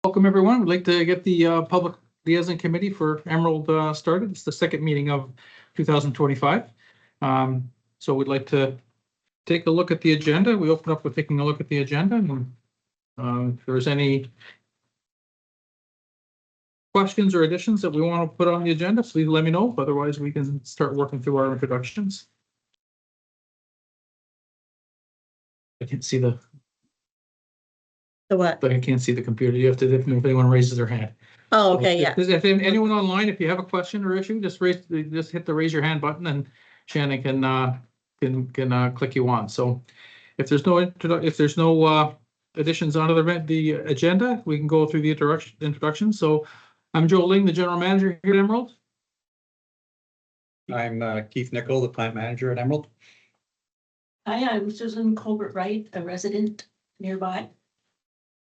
Welcome, everyone. We'd like to get the Public Liaison Committee for Emerald started. It's the second meeting of 2025. So we'd like to take a look at the agenda. We open up with taking a look at the agenda, and if there's any questions or additions that we want to put on the agenda, please let me know. Otherwise, we can start working through our introductions. I can't see the what? But I can't see the computer. You have to, if anyone raises their hand. Oh, okay, yeah. If anyone online, if you have a question or issue, just hit the raise your hand button, and Shannon can click you on. So if there's no additions onto the agenda, we can go through the introduction. So I'm Joe Ling, the general manager here at Emerald. I'm Keith Nickel, the plant manager at Emerald. Hi, I'm Susan Colbert Wright, a resident nearby.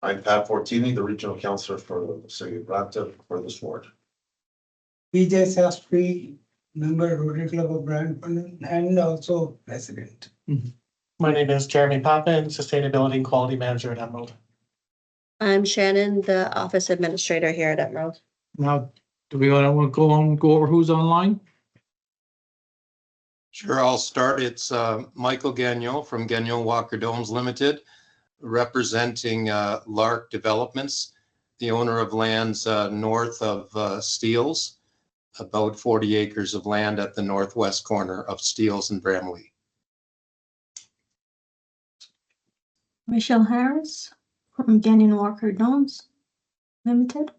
I'm Pat Fortini, the regional councillor for the city of Brampton for this ward. BJ Sastry, member Rotary Club of Brampton and also president. My name is Jeremy Poppin, Sustainability and Quality Manager at Emerald. I'm Shannon, the office administrator here at Emerald. Now, do we want to go over who's online? Sure, I'll start. It's Michael Gagnon from Gagnon Walker Domes Limited, representing Lark Developments, the owner of lands north of Steeles, about 40 acres of land at the northwest corner of Steeles and Bramley. Michelle Harris from Gagnon Walker Domes Limited.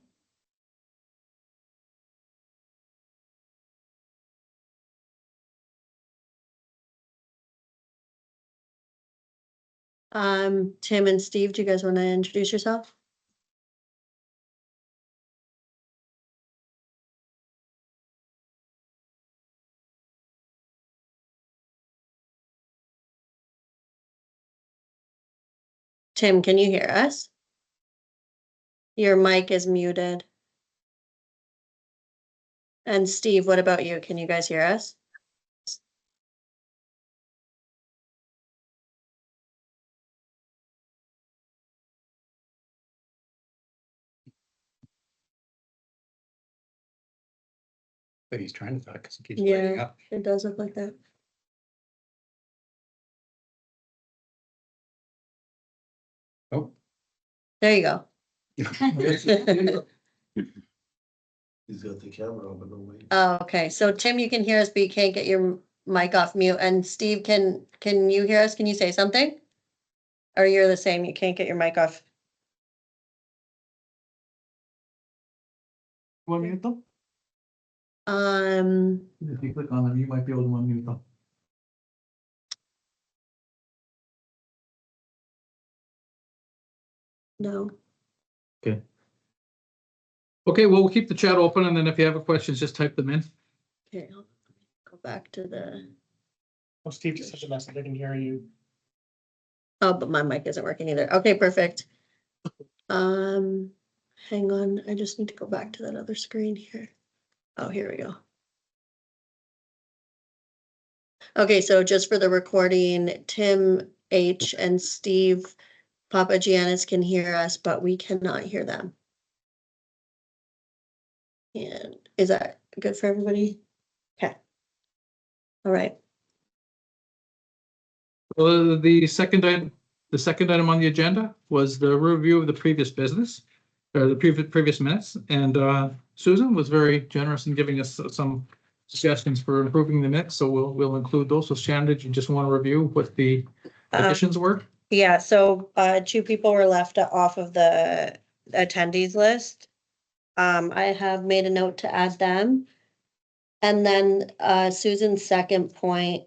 Tim and Steve, do you guys want to introduce yourself? Tim, can you hear us? Your mic is muted. And Steve, what about you? Can you guys hear us? But he's trying to talk because he keeps lighting Yeah, up. it does look like that. Oh. There you go. He's got the camera on, but no way. Oh, okay. So Tim, you can hear us, but you can't get your mic off mute. And Steve, can you hear us? Can you say something? Or you're the same, you can't get your mic off. Want to mute them? If you click on them, you might be able to unmute them. No. Okay, well, we'll keep the chat open, and then if you have questions, just type them in. Okay, I'll go back to the, Oh, Steve just sent a message. I can hear you. oh, but my mic isn't working either. Okay, perfect. Hang on, I just need to go back to that other screen here. Oh, here we go. Okay, so just for the recording, Tim H and Steve Papagiannis can hear us, but we cannot hear them. And is that good for everybody? Okay. All right. Well, the second item on the agenda was the review of the previous business, or the previous minutes, and Susan was very generous in giving us some suggestions for improving the minutes, so we'll include those. So Shannon, did you just want to review what the additions were? Yeah, so 2 people were left off of the attendees list. I have made a note to add them. And then Susan's second point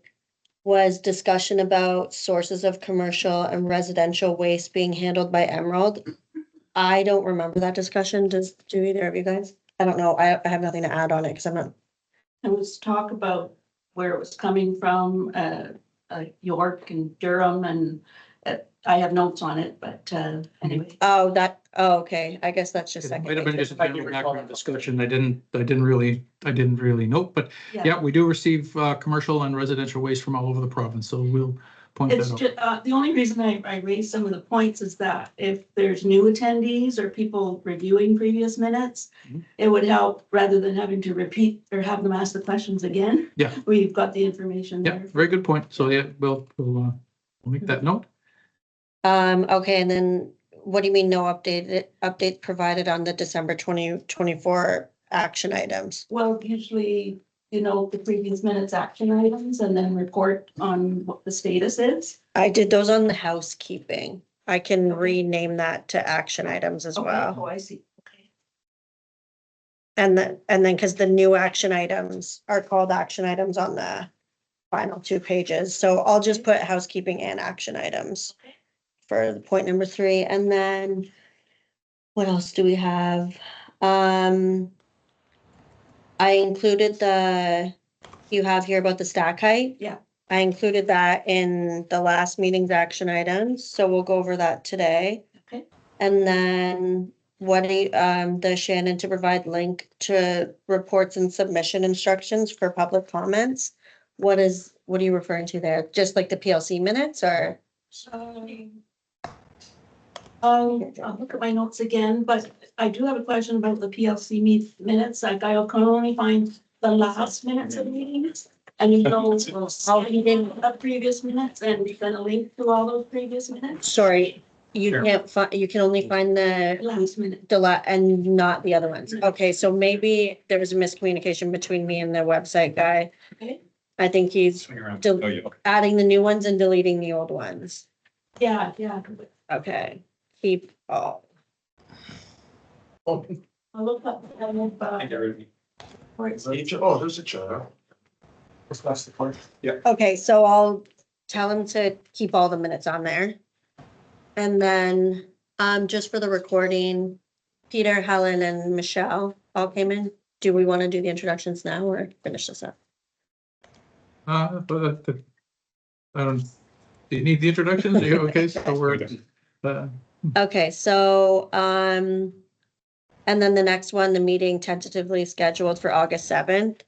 was discussion about sources of commercial and residential waste being handled by Emerald. I don't remember that discussion. Do either of you guys? I don't know. I have nothing to add on it because I'm not. There was talk about where it was coming from, York and Durham, and I have notes on it, but anyway. Oh, okay. I guess that's just It second. might have been nature. just a general background discussion. I didn't really note, but yeah, we do receive commercial and residential waste from all over the province. So point It's that out. just, the only reason I raised some of the points is that if there's new attendees or people reviewing previous minutes, Mhm. it would help rather than having to repeat or have them ask the questions again. Yeah. We've got the information Yeah, there. very good point. So yeah, we'll make that note. Okay, and then what do you mean no update provided on the December 2024 action items? Well, usually, the previous minutes action items and then report on what the status is. I did those on the housekeeping. I can rename that to action items as Okay, well. oh, I see. Okay. And then, because the new action items are called action items on the final 2 pages. So I'll just put housekeeping and action items Okay. for the point number 3. And then what else do we have? I included you have here about the stack height. Yeah. I included that in the last meeting's action items, so we'll go over that today. Okay. And then the Shannon to provide link to reports and submission instructions for public comments. What are you referring to there? Just like the PLC minutes or? I'll look at my notes again, but I do have a question about the PLC minutes. Like I can only find the last minutes of meetings. And you know, you didn't have previous minutes and you're gonna link to all those previous minutes. Sorry, you Sure. can't find, you can only find Last minute. and not the other ones. Okay, so maybe there was a miscommunication between me and the website guy. Okay. I think he's adding the new ones and deleting the old ones. Yeah. Okay, keep all. I'll look up. Oh, there's a chair. Discuss the court. Okay, so I'll tell him to keep all the minutes on there. And then, just for the recording, Peter, Helen, and Michelle all came in. Do we want to do the introductions now or finish this up? But I don't, do you need the introductions? Are you okay? So we're, Okay, so, and then the next one, the meeting tentatively scheduled for August 7th.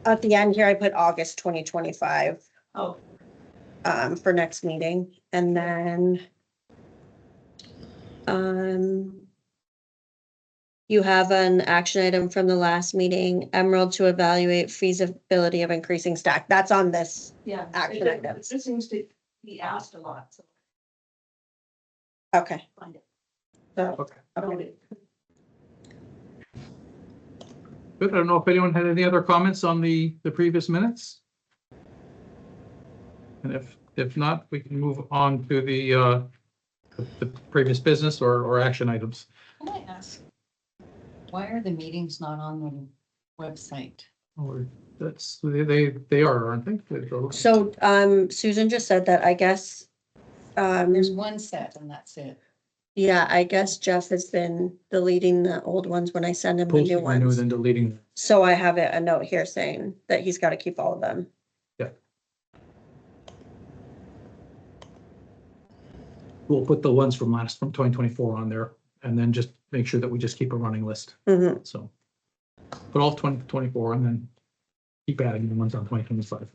At the end here, I put August 2025, Oh, for next meeting, and then, you have an action item from the last meeting, Emerald to evaluate feasibility of increasing stack. That's on this. yeah. Action items. It seems to be asked a lot, so Okay. find it. So, okay. okay. Good. I don't know if anyone had any other comments on the previous minutes. And if not, we can move on to the previous business or action items. Can I ask, why are the meetings not on the website? Or they are, aren't they? So, Susan just said that, I guess, There's one set and that's it. yeah, I guess Jeff has been deleting the old ones when I send him the new Posting the new ones. and deleting. So I have a note here saying that he's got to keep all of them. We'll put the ones from 2024 on there and then just make sure that we just keep a running list. Mhm. So put all 2024 and then keep adding the ones on 2025.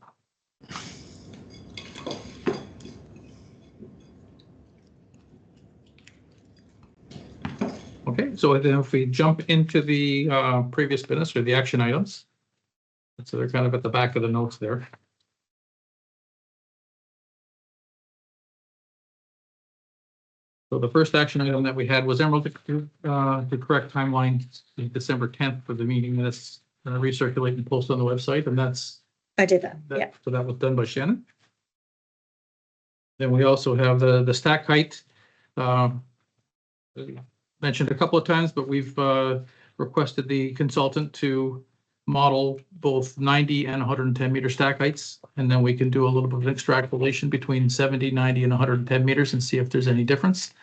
Okay, so then if we jump into the previous business or the action items. So they're kind of at the back of the notes there. So the first action item that we had was Emerald the correct timeline, December 10th for the meeting minutes, recirculate and post on the website, and that's. I did that, yeah. So that was done by Shannon. Then we also have the stack height. Mentioned a couple of times, but we've requested the consultant to model both 90 and 110 meter stack heights. And then we can do a little bit of an extrapolation between 70, 90 and 110 meters and see if there's any difference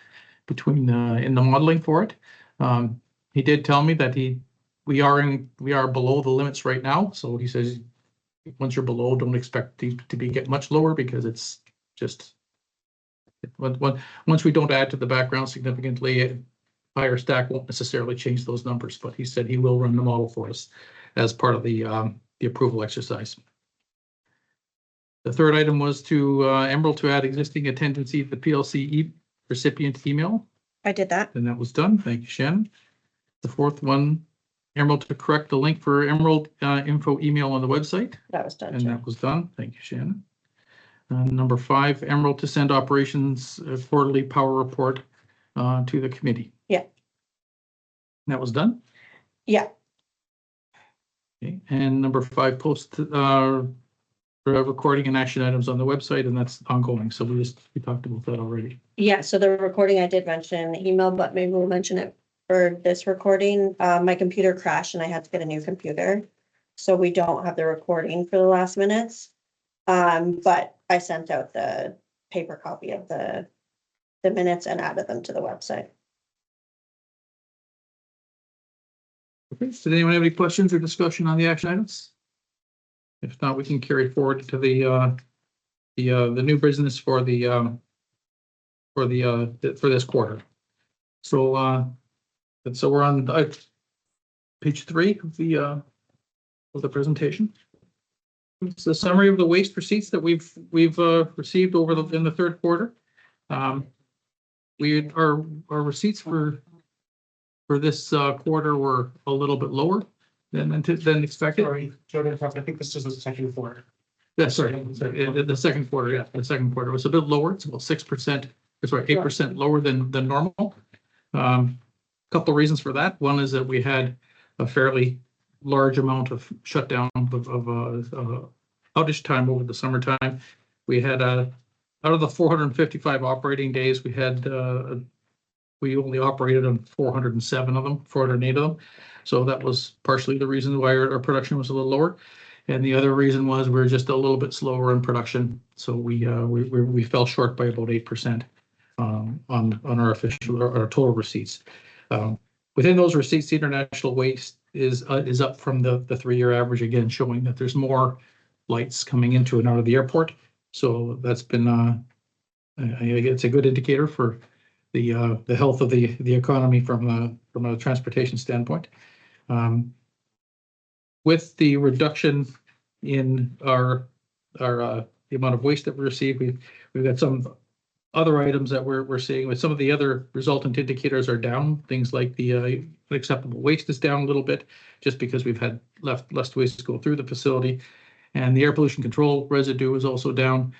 between in the modeling for it. He did tell me that we are below the limits right now. So he says, once you're below, don't expect these to get much lower because it's just once we don't add to the background significantly, higher stack won't necessarily change those numbers, but he said he will run the model for us as part of the approval exercise. The third item was to Emerald to add existing attendancy to the PLC recipient email, I did that. and that was done. Thank you, Shannon. The fourth one, Emerald to correct the link for Emerald info email on the website, That was done and too. that was done. Thank you, Shannon. Number 5, Emerald to send operations quarterly power report to the committee. Yeah. That was done. Yeah, Okay. And number 5, post recording and action items on the website, and that's ongoing. So we talked about that already. yeah. So the recording I did mention in the email, but maybe we'll mention it for this recording. My computer crashed and I had to get a new computer. So we don't have the recording for the last minutes. But I sent out the paper copy of the minutes and added them to the website. Okay. Did anyone have any questions or discussion on the action items? If not, we can carry forward to the new business for this quarter. So we're on page 3 of the presentation. It's the summary of the waste receipts that we've received in the third quarter. Our receipts for this quarter were a little bit lower than expected. Sorry, Jordan, I think this is the second quarter. Yeah, sorry, the second quarter, yeah, the second quarter was a bit lower. It's about 6%, sorry, 8% lower than normal. Couple of reasons for that. One is that we had a fairly large amount of shutdown of outage time over the summertime. We had out of the 455 operating days, we only operated on 407 of them, 408 of them. So that was partially the reason why our production was a little lower. And the other reason was we were just a little bit slower in production. So we fell short by about 8% on our total receipts. Within those receipts, the international waste is up from the 3-year average, again, showing that there's more lights coming into and out of the airport. So that's been it's a good indicator for the health of the economy from a transportation standpoint. With the reduction in the amount of waste that we receive, we've got some other items that we're seeing with some of the other resultant indicators are down. Things like the unacceptable waste is down a little bit, just because we've had less waste go through the facility, and the air pollution control residue is also down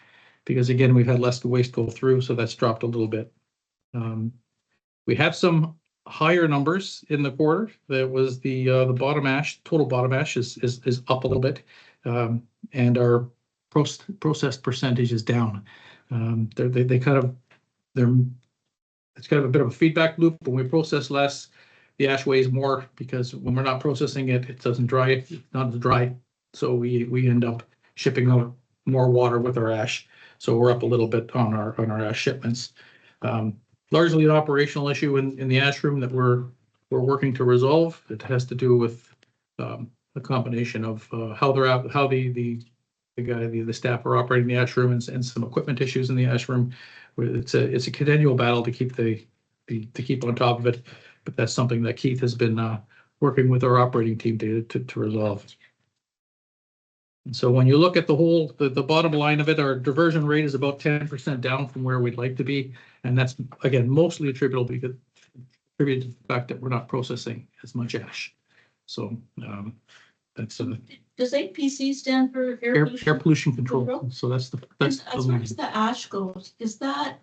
because, again, we've had less waste go through, so that's dropped a little bit. We have some higher numbers in the quarter. That was the bottom ash, total bottom ash is up a little bit, and our processed percentage is down. It's kind of a bit of a feedback loop. When we process less, the ash weighs more, because when we're not processing it, it doesn't dry, it's not as dry. So we end up shipping out more water with our ash. So we're up a little bit on our ash shipments. Largely an operational issue in the ash room that we're working to resolve. It has to do with a combination of how the staff are operating the ash room, and some equipment issues in the ash room. It's a continual battle to keep on top of it, but that's something that Keith has been working with our operating team to resolve. And so when you look at the bottom line of it, our diversion rate is about 10% down from where we'd like to be, and that's, again, mostly attributable to the fact that we're not processing as much ash. So that's Does APC stand for air pollution control. So that's As far as the ash goes, does that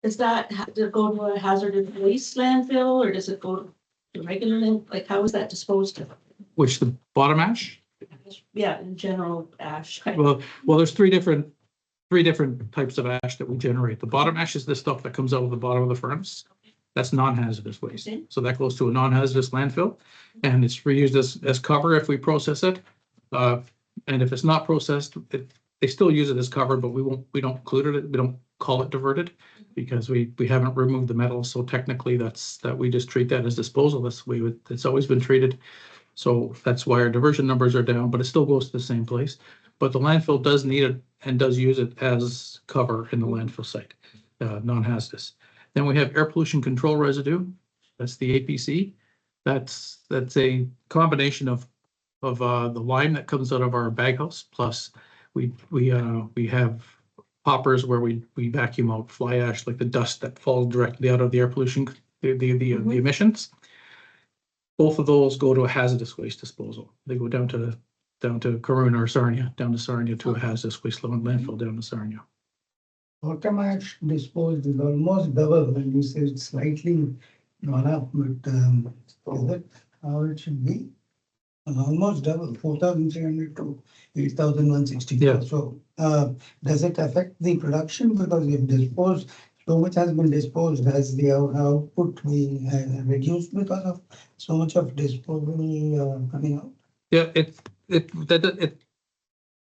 to go to a hazardous waste landfill, or does it go to regular land? Like, how is that disposed of? which the bottom ash. Yeah, in general, ash. Well, there's three different types of ash that we generate. The bottom ash is the stuff that comes out of the bottom of the furnace. That's non-hazardous waste. Okay. So that goes to a non-hazardous landfill, and it's reused as cover if we process it. And if it's not processed, they still use it as cover, but we don't include it. We don't call it diverted, because we haven't removed the metal. So technically, we just treat that as disposal. It's always been treated. So that's why our diversion numbers are down, but it still goes to the same place. But the landfill does need it and does use it as cover in the landfill site, non-hazardous. Then we have air pollution control residue. That's the APC. That's a combination of the lime that comes out of our baghouse, plus We have poppers where we vacuum out fly ash, like the dust that falls directly out of the air pollution, the emissions. Both of those go to a hazardous waste disposal. They go down to Corona or Sarnia, down to Sarnia to a hazardous waste landfill down to Sarnia. Bottom ash disposed is almost double when you say it's slightly gone up, but is it how it should be? Almost double, 4,300 to 8,164. Yeah. So does it affect the production? Because if disposed, so much has been disposed, has the output been reduced because of so much of disposal coming out? Yeah,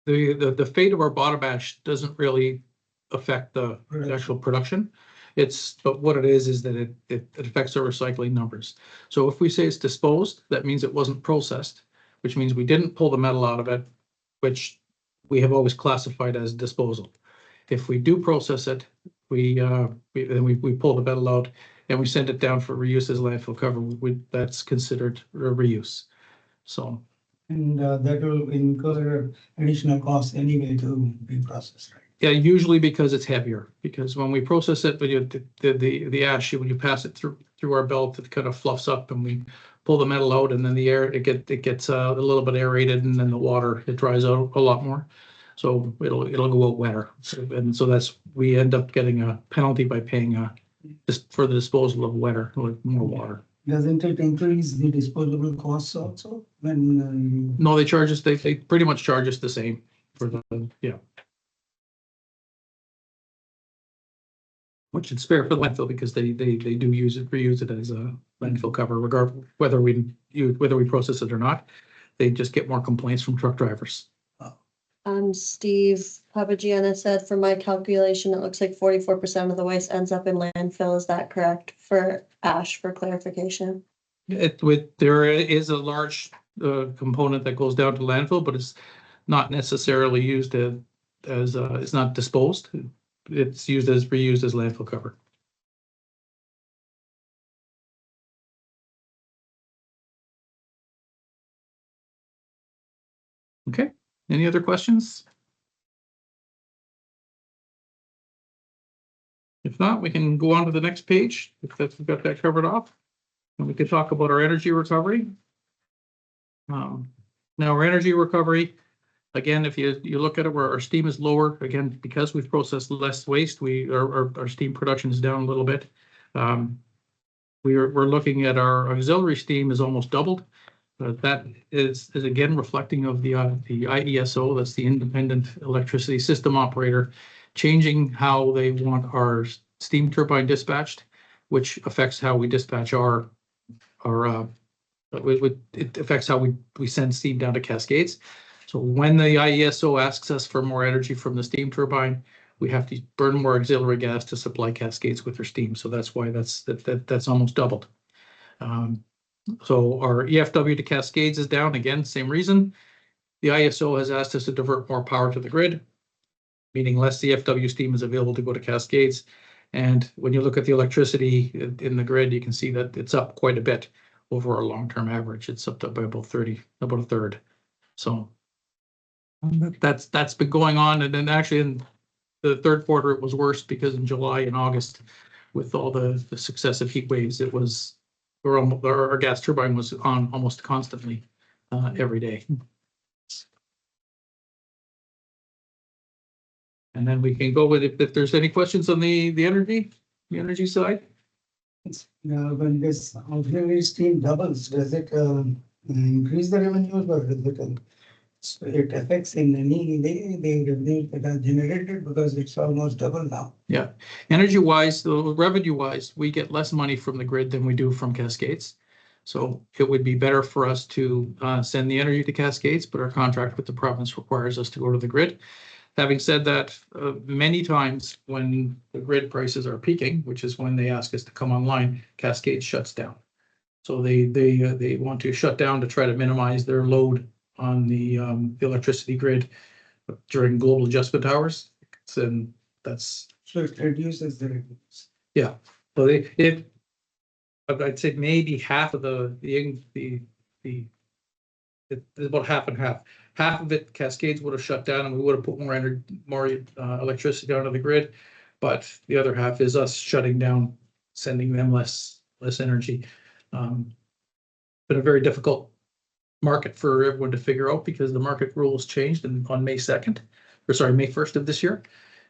the fate of our bottom ash doesn't really affect the actual production. But what it is that it affects our recycling numbers. So if we say it's disposed, that means it wasn't processed, which means we didn't pull the metal out of it, which we have always classified as disposal. If we do process it, we pull the metal out and we send it down for reuse as landfill cover. That's considered a reuse. So. And that will incur additional costs anyway to be processed, right? Yeah, usually because it's heavier, because when we process it, the ash, when you pass it through our belt, it kind of fluffs up and we pull the metal out and then the air, it gets a little bit aerated and then the water, it dries out a lot more. So it'll go out wetter. And so we end up getting a penalty by paying just for the disposal of wetter, like more water. Doesn't it increase the disposable costs also when? No, they charge us, they pretty much charge us the same for the, yeah. Which is fair for the landfill because they do reuse it as a landfill cover, regardless whether we process it or not. They just get more complaints from truck drivers. Steve Papagianna said, from my calculation, it looks like 44% of the waste ends up in landfill. Is that correct for ash, for clarification? There is a large component that goes down to landfill, but it's not necessarily used as it's not disposed. It's reused as landfill cover. Okay, any other questions? If not, we can go on to the next page, if we've got that covered off. And we could talk about our energy recovery. Now our energy recovery, again, if you look at it where our steam is lower, again, because we've processed less waste, our steam production is down a little bit. We're looking at our auxiliary steam is almost doubled. That is again reflecting of the IESO, that's the Independent Electricity System Operator, changing how they want our steam turbine dispatched, which affects how we dispatch it affects how we send steam down to Cascades. So when the IESO asks us for more energy from the steam turbine, we have to burn more auxiliary gas to supply Cascades with their steam. So that's why that's almost doubled. So our EFW to Cascades is down again, same reason. The ISO has asked us to divert more power to the grid, meaning less EFW steam is available to go to Cascades. And when you look at the electricity in the grid, you can see that it's up quite a bit over our long-term average. It's up to by about a third. So that's been going on. And then actually in the third quarter, it was worse because in July and August, with all the successive heat waves, it was our gas turbine was on almost constantly every day. And then we can go with if there's any questions on the energy side. When this auxiliary steam doubles, does it increase the revenues or does it affects in any way the revenues that are generated because it's almost double now? Yeah, energy wise, revenue wise, we get less money from the grid than we do from Cascades. So it would be better for us to send the energy to Cascades, but our contract with the province requires us to go to the grid. Having said that, many times when the grid prices are peaking, which is when they ask us to come online, Cascades shuts down. So they want to shut down to try to minimize their load on the electricity grid during global adjustment hours. And that's So it reduces the revenues. yeah. So I'd say maybe half of the it's about half and half. Half of it, Cascades would have shut down and we would have put more electricity onto the grid. But the other half is us shutting down, sending them less energy. Been a very difficult market for everyone to figure out because the market rules changed on May 2nd, or sorry, May 1st of this year.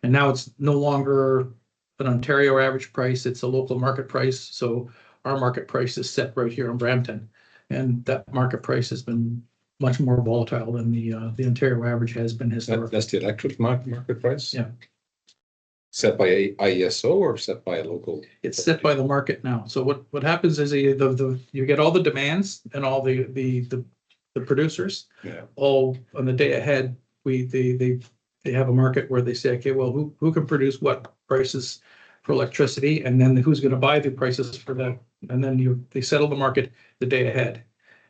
And now it's no longer an Ontario average price, it's a local market price. So our market price is set right here in Brampton. And that market price has been much more volatile than the Ontario average has been historically. That's the electric market price? Yeah. Set by a IESO or set by a local? It's set by the market now. So what happens is you get all the demands and all the producers. Yeah. All on the day ahead, they have a market where they say, okay, well, who can produce what prices for electricity, and then who's going to buy the prices for that, and then they settle the market the day ahead,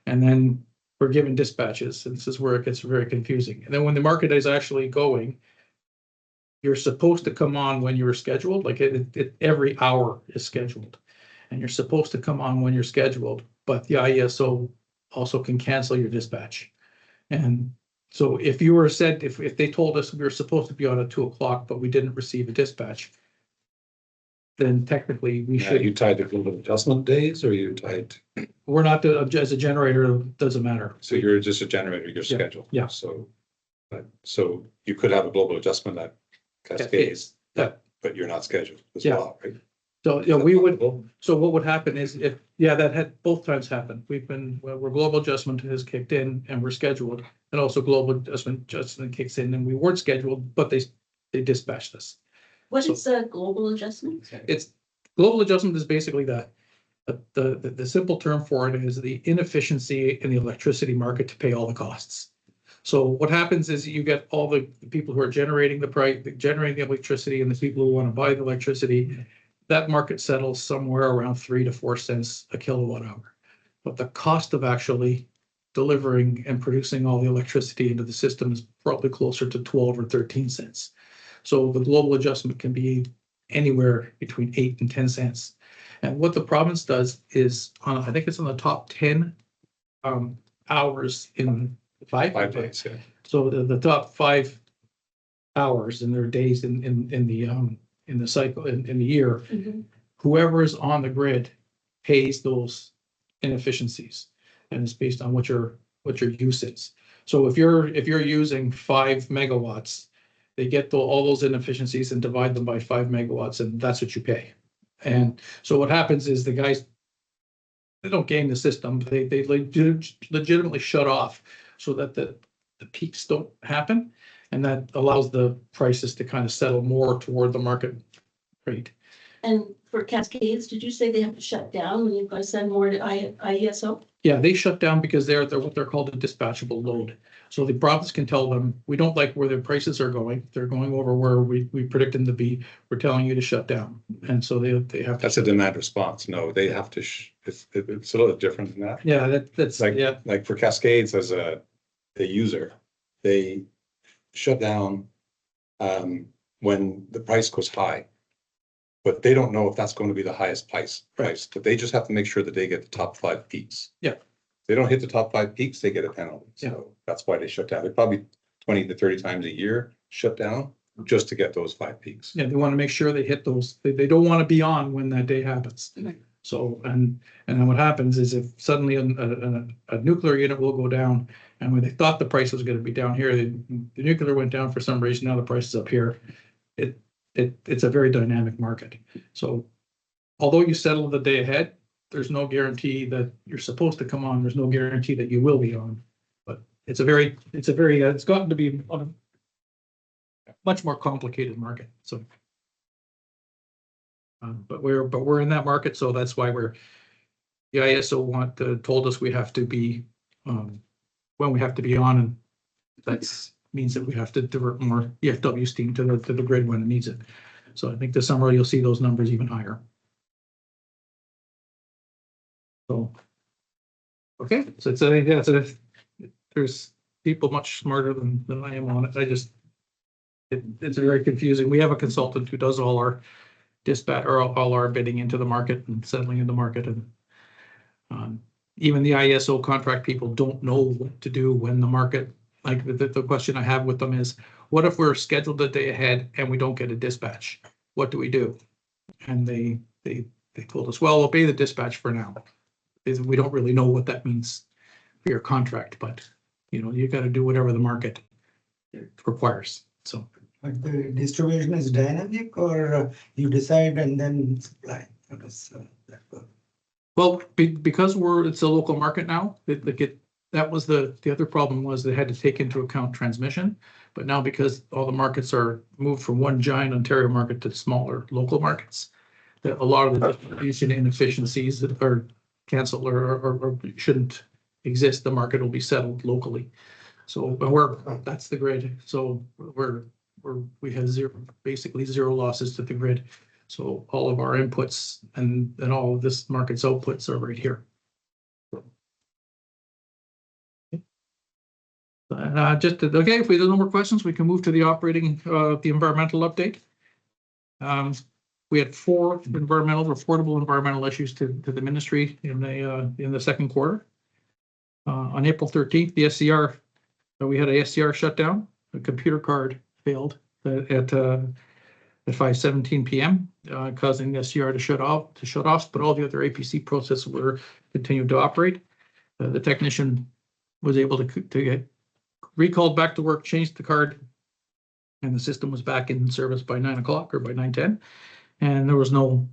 and then we're given dispatches, and this is where it gets very confusing. And then when the market is actually going, you're supposed to come on when you're scheduled, like every hour is scheduled, and you're supposed to come on when you're scheduled, but the IESO also can cancel your dispatch. And so if you were said, if they told us we were supposed to be on at 2 o'clock, but we didn't receive a dispatch, then technically we should. You tied to global adjustment days or you tied? We're not, as a generator, it doesn't matter. So you're just a generator, you're Yeah, scheduled. yeah. So you could have a global adjustment at Cascades, Yeah. but you're not scheduled as Yeah. well, right? So, we would, so what would happen is that had both times happened. We're global adjustment has kicked in and we're scheduled, and also global adjustment kicks in and we weren't scheduled, but they dispatched us. What is the global adjustment? It's global adjustment is basically the simple term for it is the inefficiency in the electricity market to pay all the costs. So what happens is you get all the people who are generating generating the electricity and the people who want to buy the electricity. That market settles somewhere around 3 to 4 cents a kilowatt hour. But the cost of actually delivering and producing all the electricity into the system is probably closer to 12 or 13 cents. So the global adjustment can be anywhere between 8 and 10 cents. And what the province does is, I think it's on the top 10 hours in 5 days, yeah. So the top 5 hours in their days in the cycle, in the year, whoever is on the grid pays those inefficiencies, and it's based on what your use is. So if you're using 5 megawatts, they get all those inefficiencies and divide them by 5 megawatts, and that's what you pay. And so what happens is the guys, they don't game the system. They legitimately shut off so that the peaks don't happen. And that allows the prices to kind of settle more toward the market rate. And for Cascades, did you say they have to shut down when you've got to send more to IESO? Yeah, they shut down because they're what they're called a dispatchable load. So the province can tell them, we don't like where their prices are going. They're going over where we predict them to be. We're telling you to shut down. And so they have to. That's a demand response. No, they have to, it's a little different than that. Yeah, that's Like, yeah. like for Cascades as a user, they shut down when the price goes high. But they don't know if that's going to be the highest price, but they just have to make sure that they get the top 5 peaks. Yeah. If they don't hit the top 5 peaks, they get a penalty. So that's why they shut down. They probably 20 to 30 times a year shut down just to get those 5 peaks. Yeah, they want to make sure they hit those. They don't want to be on when that day happens. So, and then what happens is if suddenly a nuclear unit will go down, and when they thought the price was going to be down here, the nuclear went down for some reason, now the price is up here. It's a very dynamic market. So although you settle the day ahead, there's no guarantee that you're supposed to come on. There's no guarantee that you will be on. But it's gotten to be a much more complicated market. So, but we're in that market, so that's why the ISO told us we have to be when we have to be on, and that's means that we have to divert more EFW steam to the grid when it needs it. So I think this summer you'll see those numbers even higher. So, okay, so there's people much smarter than I am on it. It's very confusing. We have a consultant who does all our dispatch or all our bidding into the market and settling in the market, and even the ISO contract people don't know what to do when the market, like the question I have with them is, what if we're scheduled a day ahead and we don't get a dispatch? What do we do? And they told us, well, we'll pay the dispatch for now. We don't really know what that means for your contract, but you know, you got to do whatever the market requires. So But the distribution is dynamic or you decide and then supply? How does that work? well, because it's a local market now, that was the other problem was they had to take into account transmission. But now because all the markets are moved from one giant Ontario market to smaller local markets, that a lot of the distribution inefficiencies that are canceled or shouldn't exist, the market will be settled locally. So that's the grid. So we have basically zero losses to the grid. So all of our inputs and all of this market's outputs are right here. Okay, if we have no more questions, we can move to the operating, the environmental update. We had 4 reportable environmental issues to the ministry in the second quarter. On April 13th, the SCR, we had a SCR shutdown. A computer card failed at 5:17 p.m., causing the SCR to shut off, but all the other APC processes were continued to operate. The technician was able to get recalled back to work, changed the card, and the system was back in service by 9 o'clock or by 9:10, and there was no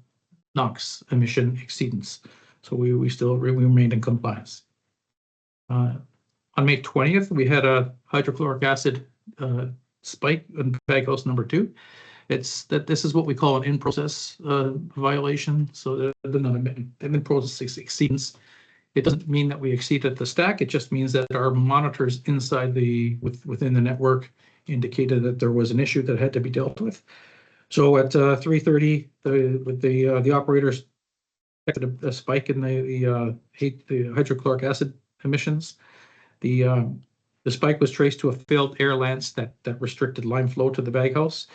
NOx emission exceedance. So we remained in compliance. On May 20th, we had a hydrochloric acid spike in bag house number 2. This is what we call an in-process violation. So they're not an in-process exceedance. It doesn't mean that we exceeded the stack. It just means that our monitors inside within the network indicated that there was an issue that had to be dealt with. So at 3:30, the operators detected a spike in the hydrochloric acid emissions. The spike was traced to a failed air lance that restricted line flow to the baghouse.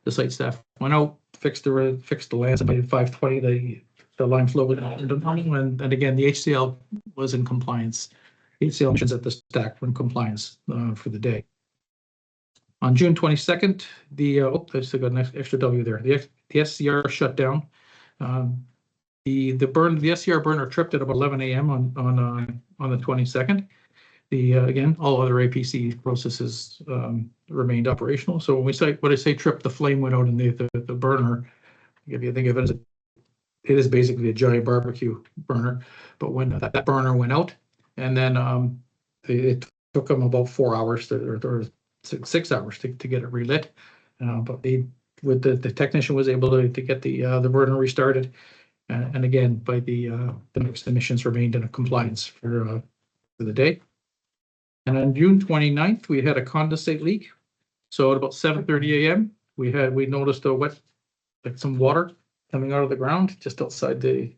The site staff went out, fixed the lance, and by 5:20 the line flow went out into normal, and again the HCL was in compliance. HCL emissions at the stack were in compliance for the day. On June 22nd, I still got an extra W there. The SCR shut down. The SCR burner tripped at about 11 a.m. on the 22nd. Again, all other APC processes remained operational. So when I say trip, the flame went out in the burner. If you think of it as it is basically a giant barbecue burner. But when that burner went out, and then it took them about 4 hours or 6 hours to get it relit. But the technician was able to get the burner restarted. And again, by the NOx emissions remained in compliance for the day. And on June 29th, we had a condensate leak. So at about 7:30 a.m., we noticed some water coming out of the ground just outside the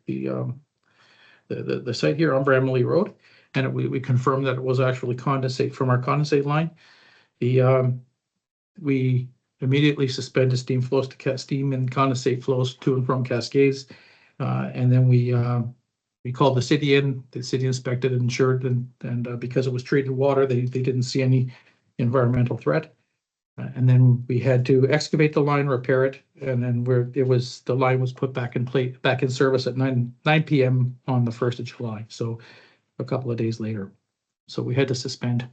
site here on Bramley Road, and we confirmed that it was actually condensate from our condensate line. We immediately suspended steam flows to steam and condensate flows to and from Cascades, and then we called the city in. The city inspected and ensured, and because it was treated water, they didn't see any environmental threat. And then we had to excavate the line, repair it, and then the line was put back in service at 9 p.m. on the 1st of July. So a couple of days later. So we had to suspend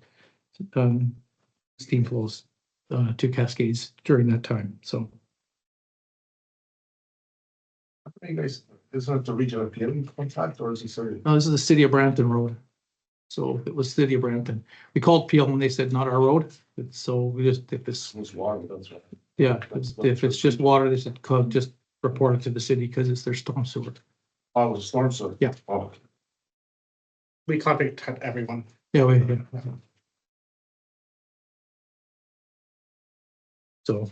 steam flows to Cascades during that time. So Hey guys, isn't it the regional appealing contract or is it sorry? this is the city of Brampton Road. So it was city of Brampton. We called Peel and they said not our road. So we just if it's It's water, that's right. yeah, if it's just water, they said just report it to the city because it's their storm sewer. Oh, it was storm sewer? Yeah. Oh, We contact everyone. Yeah, yeah. So,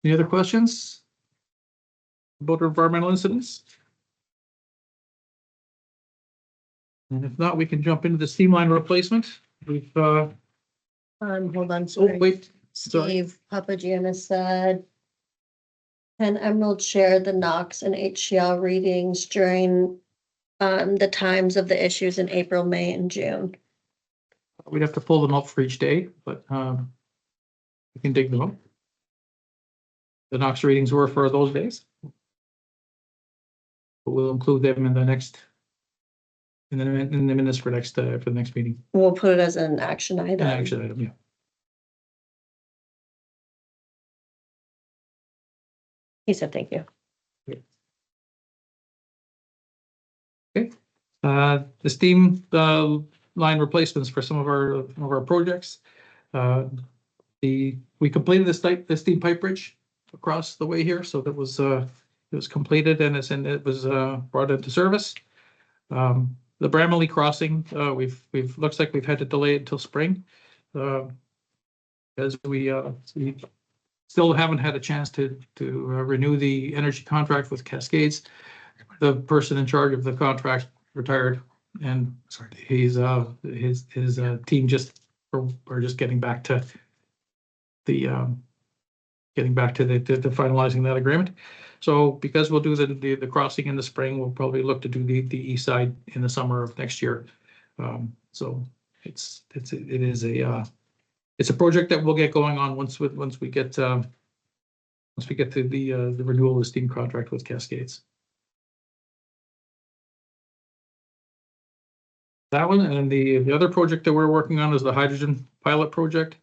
any other questions about environmental incidents? And if not, we can jump into the steam line replacement. We've Hold on, sorry. wait, sorry. Steve Papagiannis said, can Emerald share the NOx and HCl readings during the times of the issues in April, May, and June. We'd have to pull them up for each day, but we can dig them up. The Knox readings were for those days. But we'll include them in the next, in the minutes for the next meeting. We'll put it as an action An item. action item, yeah. He said, thank you. The steam line replacements for some of our projects. We completed the steam pipe bridge across the way here, so that was it was completed and it was brought into service. The Bramley crossing, we've looks like we've had to delay it until spring. As we still haven't had a chance to renew the energy contract with Cascades. The person in charge of the contract retired, and he's his team just are just getting back to the finalizing that agreement. So because we'll do the crossing in the spring, we'll probably look to do the east side in the summer of next year. So it's a project that we'll get going on once we get to the renewal of the steam contract with Cascades. That one, and then the other project that we're working on is the hydrogen pilot project.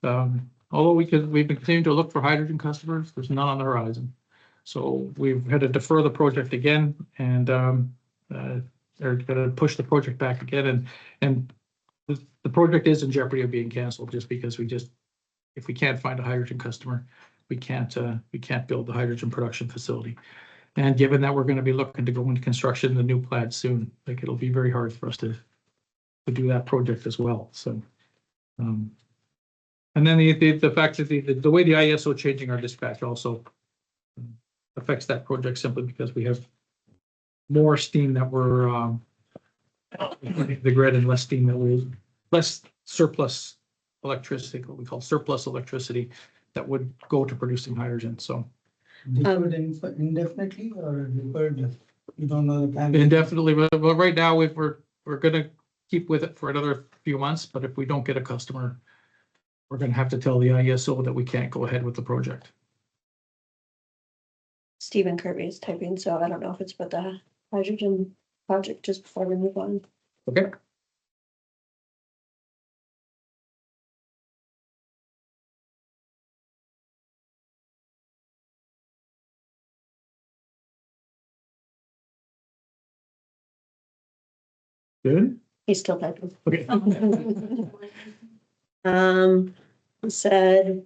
Although we've been continuing to look for hydrogen customers, there's none on the horizon. So we've had to defer the project again, and they're going to push the project back again, and the project is in jeopardy of being canceled just because if we can't find a hydrogen customer, we can't build the hydrogen production facility. And given that we're going to be looking to go into construction in the new plant soon, like it'll be very hard for us to do that project as well. So, and then the fact that the way the ISO changing our dispatch also affects that project simply because we have more steam that we're the grid and less steam that we less surplus electricity, what we call surplus electricity that would go to producing hydrogen. So. Deferred indefinitely or deferred, you don't know the time? Indefinitely, but right now we're gonna keep with it for another few months, but if we don't get a customer, we're gonna have to tell the ISO that we can't go ahead with the project. Stephen Kirby is typing, so I don't know if it's about the hydrogen project just before we move on. Okay. Good. He's still typing. Okay. Said,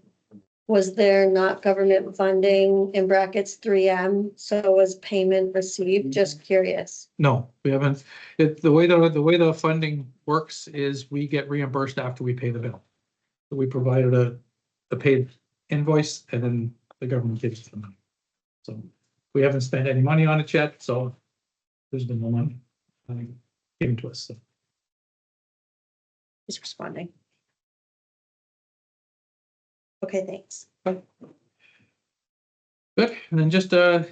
was there not government funding in brackets 3M? So was payment received? Just curious. No, we haven't. The way the funding works is we get reimbursed after we pay the bill. So we provided a paid invoice and then the government gives us the money. So we haven't spent any money on it yet, so there's been no money given to us. So. He's responding. Okay, thanks. Good. And then just on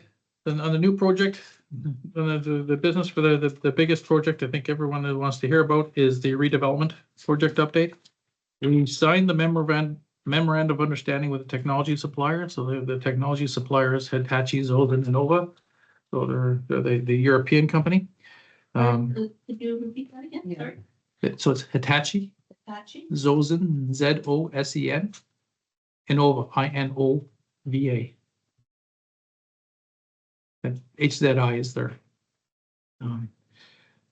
the new project, the business for the biggest project I think everyone that wants to hear about is the redevelopment project update. We signed the memorandum of understanding with the technology supplier. So the technology suppliers Hitachi, Zollner, and Nova. So they're the European company. Could you repeat that again? Sorry. So it's Hitachi, Hitachi? Zosen, Zosen, Innova, Inova. And HZI is their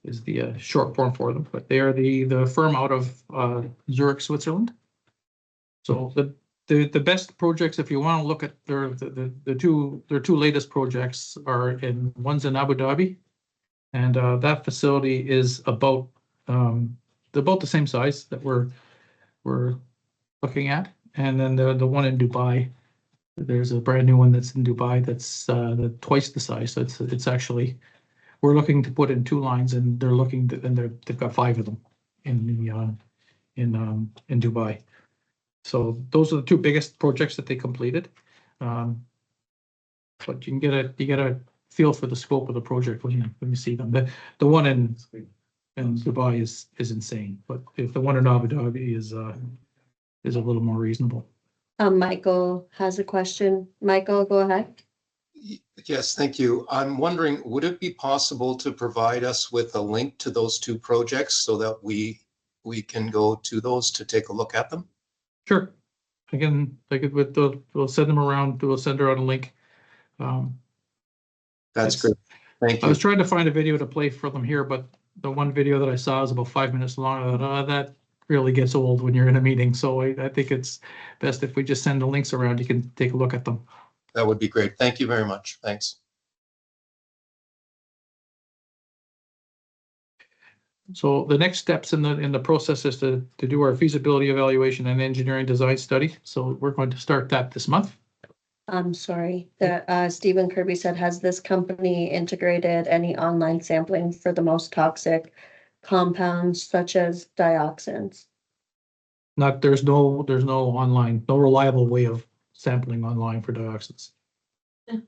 is the short form for them, but they are the firm out of Zurich, Switzerland. So the best projects, if you want to look at their two latest projects, one's in Abu Dhabi, and that facility is about the same size that we're looking at, and then the one in Dubai, there's a brand new one that's in Dubai that's twice the size. So it's actually, we're looking to put in 2 lines, and they've got 5 of them in Dubai. So those are the 2 biggest projects that they completed. But you get a feel for the scope of the project when you see them. The one in Dubai is insane, but if the one in Abu Dhabi is a little more reasonable. Michael has a question. Michael, go ahead. Yes, thank you. I'm wondering, would it be possible to provide us with a link to those two projects so that we can go to those to take a look at them? Sure. Again, we'll send them around, we'll send around a link. That's It's- great. Thank I was you. trying to find a video to play for them here, but the one video that I saw is about 5 minutes long. I thought, that really gets old when you're in a meeting. So I think it's best if we just send the links around, you can take a look at them. That would be great. Thank you very much. Thanks. So the next steps in the process is to do our feasibility evaluation and engineering design study. So we're going to start that this month. I'm sorry, Stephen Kirby said, has this company integrated any online sampling for the most toxic compounds such as dioxins? There's no online, no reliable way of sampling online for dioxins. Yeah.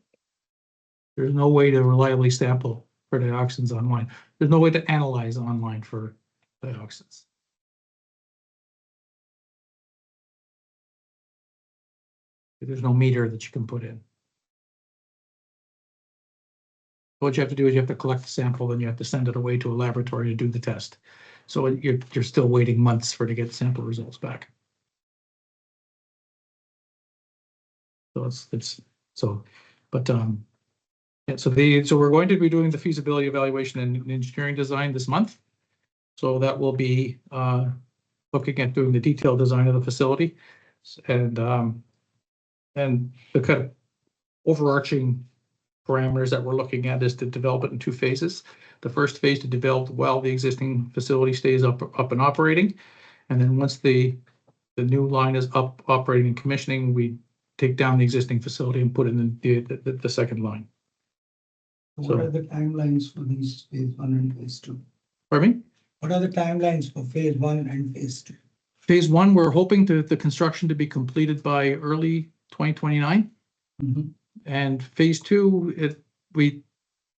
There's no way to reliably sample for dioxins online. There's no way to analyze online for dioxins. There's no meter that you can put in. What you have to do is you have to collect the sample, then you have to send it away to a laboratory to do the test. So you're still waiting months for to get sample results back. So yeah, so we're going to be doing the feasibility evaluation and engineering design this month. So that will be looking at doing the detailed design of the facility and the kind of overarching parameters that we're looking at is to develop it in 2 phases. The first phase to develop while the existing facility stays up and operating. And then once the new line is up, operating and commissioning, we take down the existing facility and put in the second line. What are the timelines for these phase 1 and phase 2? Pardon me? What are the timelines for phase 1 and phase 2? Phase 1, we're hoping the construction to be completed by early 2029. Mhm. And phase 2, we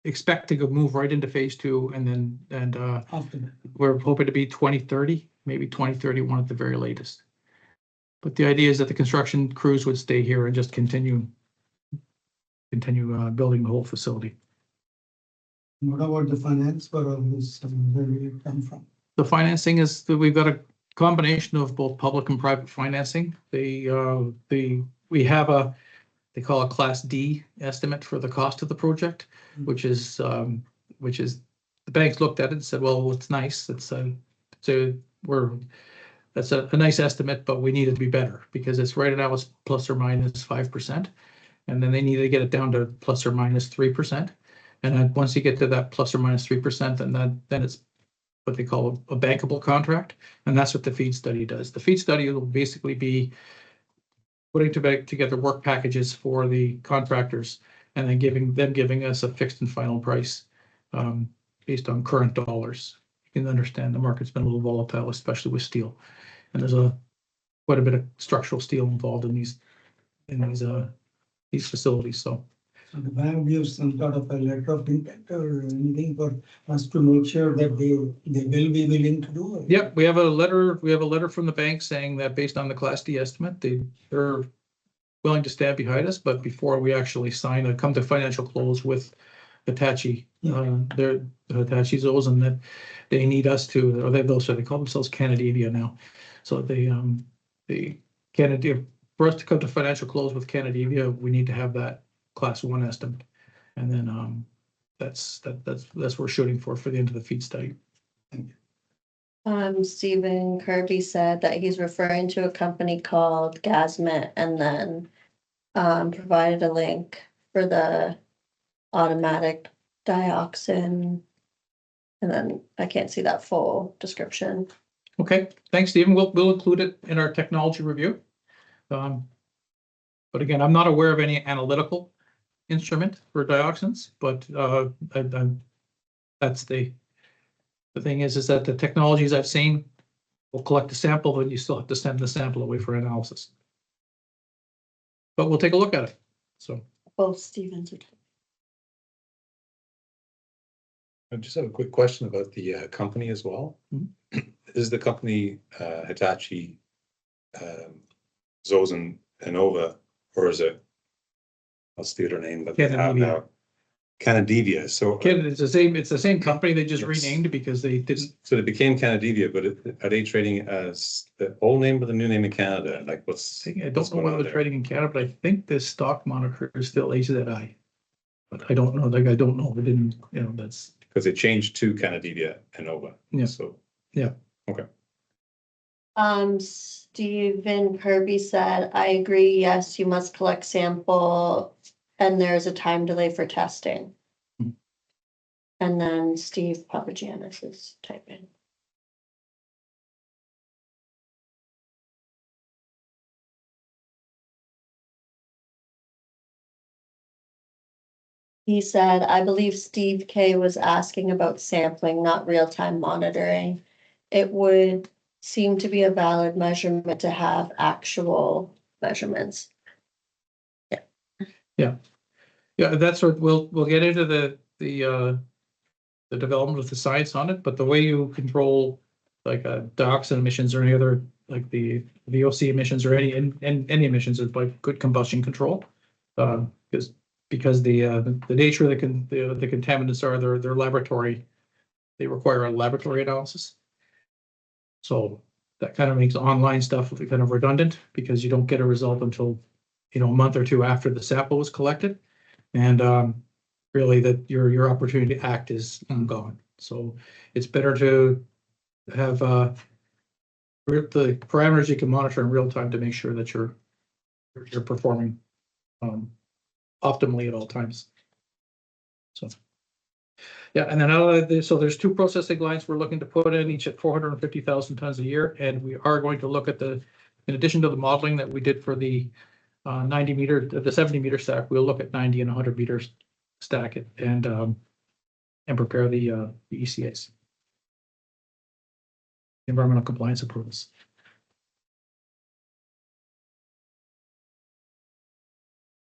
expect to move right into phase 2 and After that, we're hoping to be 2030, maybe 2031 at the very latest. But the idea is that the construction crews would stay here and just continue building the whole facility. what about the finance for all this? Where will it come from? The financing is that we've got a combination of both public and private financing. We have they call a Class D estimate for the cost of the project, which is the banks looked at it and said, well, it's nice. That's a nice estimate, but we need it to be better because it's right now it's plus or minus 5%. And then they need to get it down to plus or minus 3%. And then once you get to that plus or minus 3%, then it's what they call a bankable contract. And that's what the FEED study does. The FEED study will basically be putting together work packages for the contractors and then giving us a fixed and final price based on current dollars. You can understand the market's been a little volatile, especially with steel. And there's quite a bit of structural steel involved in these facilities. So the bank gives some sort of a letter of intent or anything for us to make sure that they will be willing to do it. yep, we have a letter from the bank saying that based on the Class D estimate, they're willing to stand behind us, but before we actually come to financial close with Hitachi, their Hitachi Zos, and that they need us to, or they call themselves Canadavia now. So the Canada, for us to come to financial close with Canadavia, we need to have that Class 1 estimate. And then that's what we're shooting for the end of the FEED study. Stephen Kirby said that he's referring to a company called Gasmet and then provided a link for the automatic dioxin. And then I can't see that full description. Okay, thanks, Stephen. We'll include it in our technology review. But again, I'm not aware of any analytical instrument for dioxins, but that's the thing is that the technologies I've seen will collect the sample, but you still have to send the sample away for analysis. But we'll take a look at it. So Both Stevens are. I just have a quick question about the company as well. Mhm. Is the company Hitachi, Zosen Inova, or is it? I'll steal their name, but they have Canadivia. now Canadivia. So Canada, it's the same company, they just renamed because they didn't, so it became Canadivia, but are they trading as the old name or the new name in Canada? Like what's? I what's don't know going whether on they're there? trading in Canada, but I think the stock moniker is still HZI. But I don't know, like, I don't know, we didn't, that's, Because it changed to Canadivia Inova. Yeah. So. Yeah. Okay. Stephen Kirby said, I agree, yes, you must collect sample, and there's a time delay for testing. Hmm. And then Steve Papagianis is typing. He said, I believe Steve K was asking about sampling, not real-time monitoring. It would seem to be a valid measurement to have actual measurements. yeah, that's what, we'll get into the development of the science on it, but the way you control like dioxin emissions or any other, like the VOC emissions or any emissions is by good combustion control. Because the nature of the contaminants are their laboratory, they require a laboratory analysis. So that kind of makes online stuff kind of redundant because you don't get a result until, a month or two after the sample was collected. And really that your opportunity to act is gone. So it's better to have the parameters you can monitor in real time to make sure that you're performing optimally at all times. So yeah, and then so there's 2 processing lines we're looking to put in, each at 450,000 tons a year, and we are going to look at in addition to the modeling that we did for the 90-meter, the 70-meter stack, we'll look at 90 and 100 meters stack it and prepare the ECAs, environmental compliance approvals.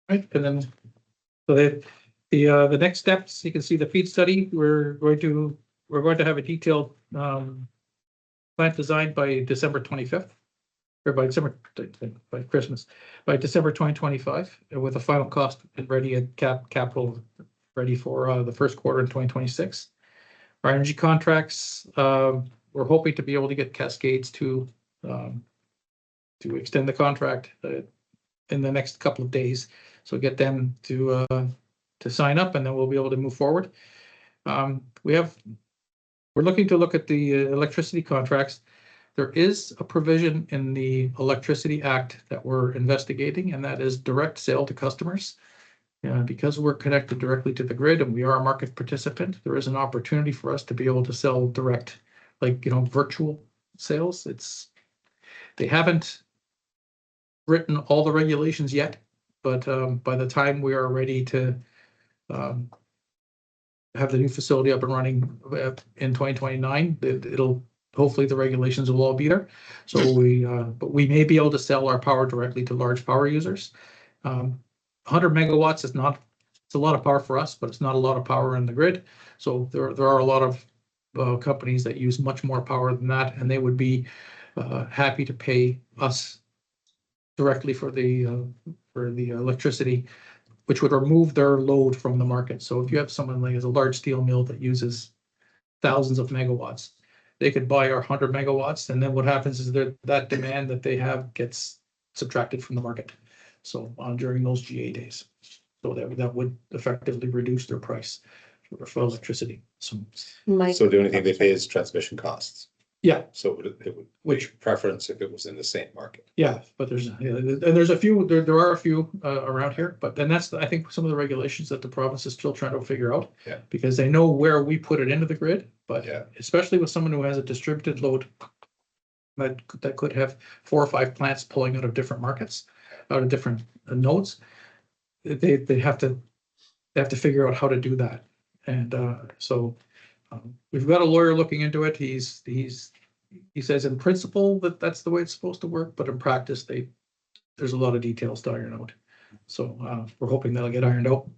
Right, and then so the next steps, you can see the feed study. We're going to have a detailed plant design by December 25th, or by Christmas, by December 2025, with a final cost ready at capital ready for the first quarter in 2026. Our energy contracts, we're hoping to be able to get Cascades to extend the contract in the next couple of days. So get them to sign up, and then we'll be able to move forward. We're looking to look at the electricity contracts. There is a provision in the Electricity Act that we're investigating, and that is direct sale to customers. Because we're connected directly to the grid and we are a market participant, there is an opportunity for us to be able to sell direct, like, virtual sales. They haven't written all the regulations yet, but by the time we are ready to have the new facility up and running in 2029, it'll hopefully the regulations will all be there. So but we may be able to sell our power directly to large power users. 100 megawatts is not, it's a lot of power for us, but it's not a lot of power in the grid. So there are a lot of companies that use much more power than that, and they would be happy to pay us directly for the electricity, which would remove their load from the market. So if you have someone like as a large steel mill that uses thousands of megawatts, they could buy our 100 megawatts, and then what happens is that demand that they have gets subtracted from the market. So during those GA days, so that would effectively reduce their price for electricity. So So the only thing they pay is transmission costs. yeah, So it would, which preference if it was in the same market? yeah, but there's a few, there are a few around here, but then that's I think some of the regulations that the province is still trying to figure out. Yeah. Because they know where we put it into the grid, but Yeah. especially with someone who has a distributed load that could have 4 or 5 plants pulling out of different markets, out of different nodes, they have to figure out how to do that. And so we've got a lawyer looking into it. He says in principle that's the way it's supposed to work, but in practice there's a lot of details to iron out. So we're hoping that'll get ironed out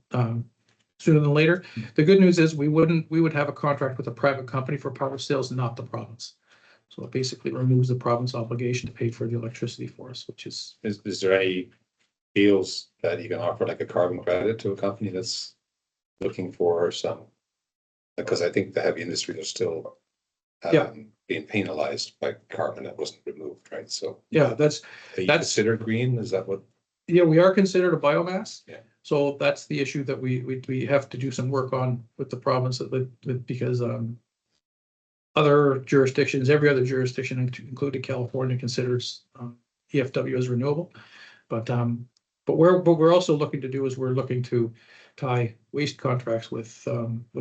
sooner than later. The good news is we would have a contract with a private company for power sales, not the province. So it basically removes the province obligation to pay for the electricity for us, which is, Is there any deals that you can offer, like a carbon credit to a company that's looking for some? Because I think the heavy industry are still Yeah. being penalized by carbon that wasn't removed, right? So yeah, that's, are you That's- considered green? Is that what? yeah, we are considered a biomass. Yeah. So that's the issue that we have to do some work on with the province because other jurisdictions, every other jurisdiction, including California, considers EFW as renewable. But what we're also looking to do is we're looking to tie waste contracts with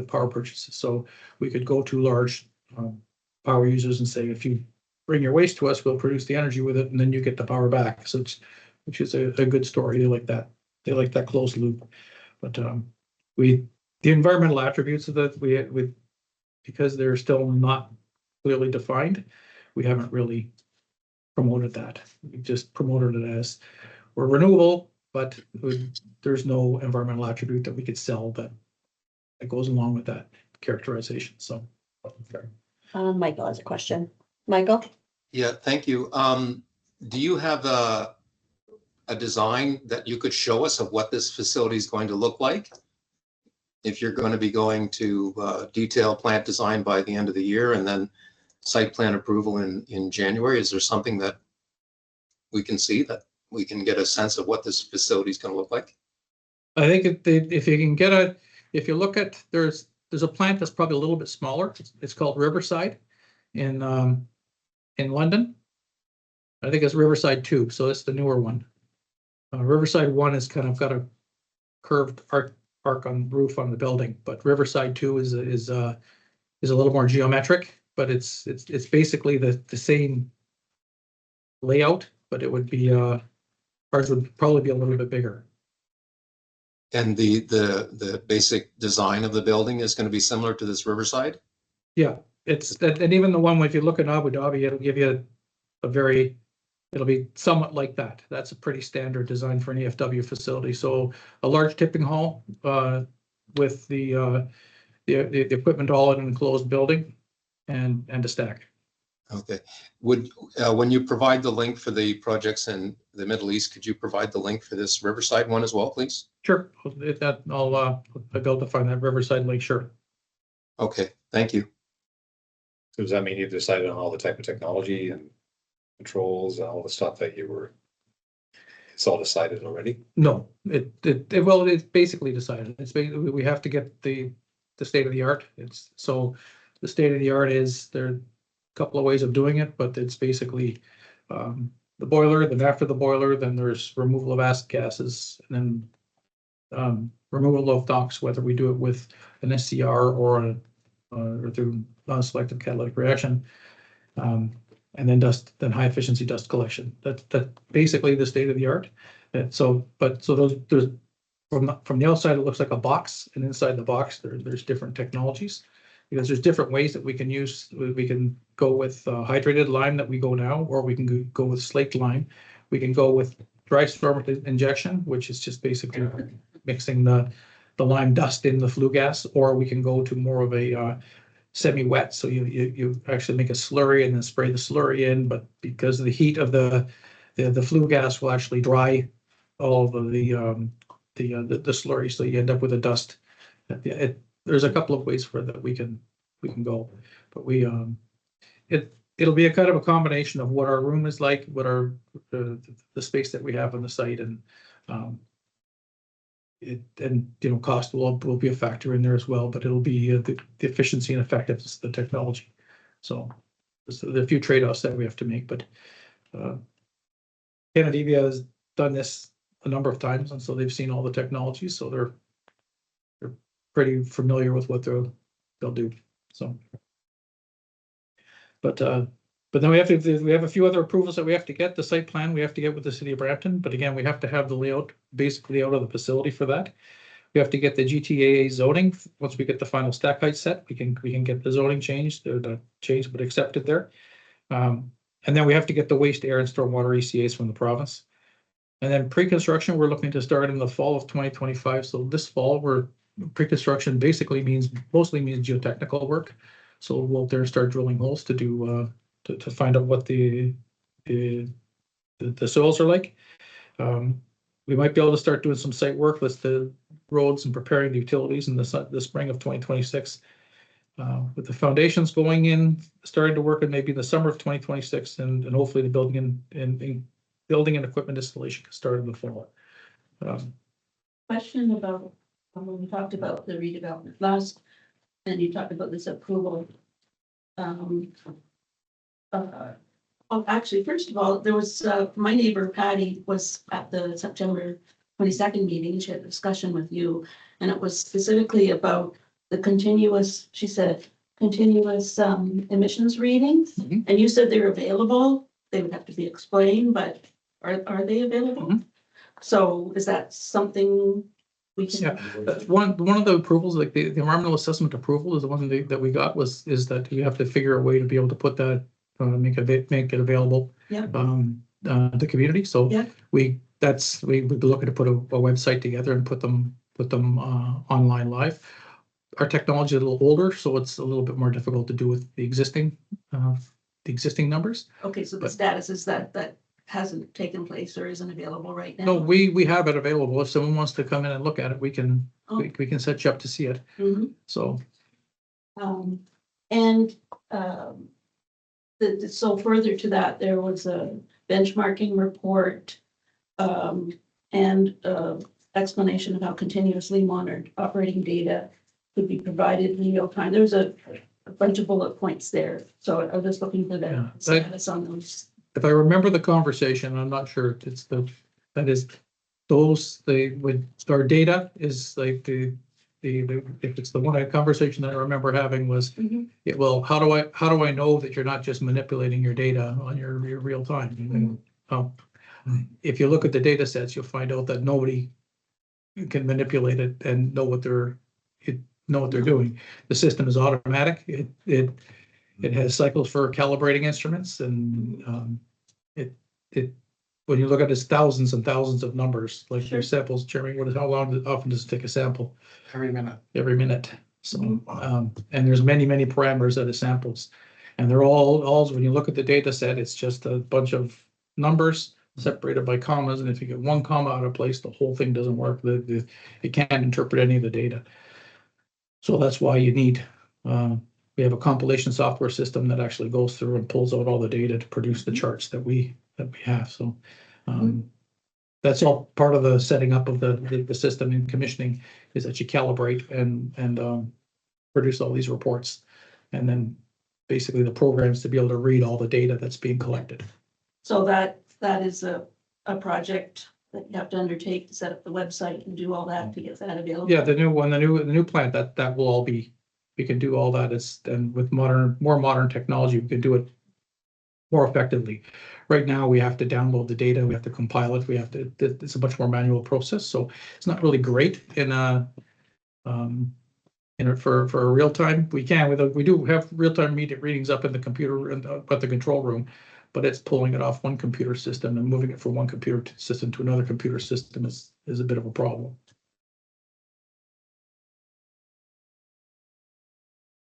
power purchases. So we could go to large power users and say, if you bring your waste to us, we'll produce the energy with it, and then you get the power back. So which is a good story. They like that. They like that closed loop. But the environmental attributes of that we because they're still not clearly defined, we haven't really promoted that. We just promoted it as we're renewable, but there's no environmental attribute that we could sell that goes along with that characterization. So. Michael has a question. Michael? Yeah, thank you. Do you have a design that you could show us of what this facility is going to look like? If you're going to be going to detailed plant design by the end of the year and then site plan approval in January, is there something that we can see, that we can get a sense of what this facility is going to look like? I think if you can if you look at, there's a plant that's probably a little bit smaller. It's called Riverside in London. I think it's Riverside 2, so it's the newer one. Riverside 1 is kind of got a curved arc on roof on the building, but Riverside 2 is a little more geometric, but it's basically the same layout, but it would be ours would probably be a little bit bigger. And the basic design of the building is going to be similar to this Riverside? Yeah, and even the one, if you look at Abu Dhabi, it'll give you it'll be somewhat like that. That's a pretty standard design for an EFW facility. So a large tipping hall with the equipment all in an enclosed building and a stack. Okay. When you provide the link for the projects in the Middle East, could you provide the link for this Riverside one as well, please? Sure. I'll be able to find that Riverside link. Sure. Okay, thank you. So does that mean you've decided on all the type of technology and controls and all the stuff that it's all decided already? No, it's basically decided. We have to get the state of the art. The state of the art is there are a couple of ways of doing it, but it's basically the boiler, then after the boiler, then there's removal of acid gases, and then removal of NOx, whether we do it with an SCR or through non-selective catalytic reaction. And then high efficiency dust collection. That's basically the state of the art. There's from the outside, it looks like a box, and inside the box, there's different technologies, because there's different ways that we can use. We can go with hydrated lime that we go now, or we can go with slaked lime. We can go with dry storm injection, which is just basically mixing the lime dust in the flue gas, or we can go to more of a semi-wet, so you actually make a slurry and then spray the slurry in, but because of the heat of the flue gas will actually dry all of the slurry, so you end up with a dust. There's a couple of ways for that we can go, but it'll be a kind of a combination of what our room is like, what our the space that we have on the site, and cost will be a factor in there as well, but it'll be the efficiency and effectiveness of the technology. So there's a few trade-offs that we have to make, but Canadivia has done this a number of times, and so they've seen all the technologies, so they're pretty familiar with what they'll do. So, but then we have a few other approvals that we have to get. The site plan we have to get with the city of Brampton, but again, we have to have the layout, basic layout of the facility for that. We have to get the GTA zoning. Once we get the final stack height set, we can get the zoning changed, the change but accepted there. And then we have to get the waste, air, and stormwater ECAs from the province. And then pre-construction, we're looking to start in the fall of 2025. So this fall, we're pre-construction basically mostly means geotechnical work. So we'll there start drilling holes to do, to find out what the soils are like. We might be able to start doing some site work with the roads and preparing the utilities in the spring of 2026. With the foundations going in, starting to work in maybe the summer of 2026, and hopefully the building and building and equipment installation can start in the fall. Question about, when we talked about the redevelopment last, and you talked about this approval. Oh, actually, first of all, there was, my neighbor Patty was at the September 22nd meeting, and she had a discussion with you. And it was specifically about the continuous, she said, continuous emissions readings. Mhm. And you said they're available, they would have to be explained, but are they available? Mhm. So is that something we can? Yeah, that's one of the approvals, like the environmental assessment approval is the one that we got is that you have to figure a way to be able to put that, make it available. Yeah. The community, so Yeah. we would be looking to put a website together and put them online live. Our technology is a little older, so it's a little bit more difficult to do with the existing numbers. Okay, so the But- status is that hasn't taken place or isn't available right now? No, we have it available. If someone wants to come in and look at it, we can Oh. we can set you up to see it. Mhm. So And so further to that, there was a benchmarking report and explanation of how continuously monitored operating data could be provided in real time. There's a bunch of bullet points there. So I was just looking for Yeah, the status on those. if I remember the conversation, I'm not sure, our data is like if it's the one conversation that I remember having was, Mhm. well, how do I know that you're not just manipulating your data on your real time? And, if you look at the data sets, you'll find out that nobody can manipulate it and know what they're doing. The system is automatic. It has cycles for calibrating instruments, and when you look at it, it's thousands and thousands of numbers, like Sure. your samples, Jeremy, often does it take a sample? Every minute. Every minute. So, and there's many parameters that it samples. And they're all, when you look at the data set, it's just a bunch of numbers separated by commas. And if you get one comma out of place, the whole thing doesn't work. It can't interpret any of the data. So that's why you need, we have a compilation software system that actually goes through and pulls out all the data to produce the charts that we have. So that's all part of the setting up of the system and commissioning, is that you calibrate and produce all these reports. And then basically the programs to be able to read all the data that's being collected. So that is a project that you have to undertake to set up the website and do all that to get that available. Yeah, the new plant, that will all be, we can do all that and with more modern technology, we can do it more effectively. Right now, we have to download the data, we have to compile it, it's a much more manual process, so it's not really great for a real time. We do have real time readings up in the computer and at the control room, but it's pulling it off one computer system and moving it from one computer system to another computer system is a bit of a problem.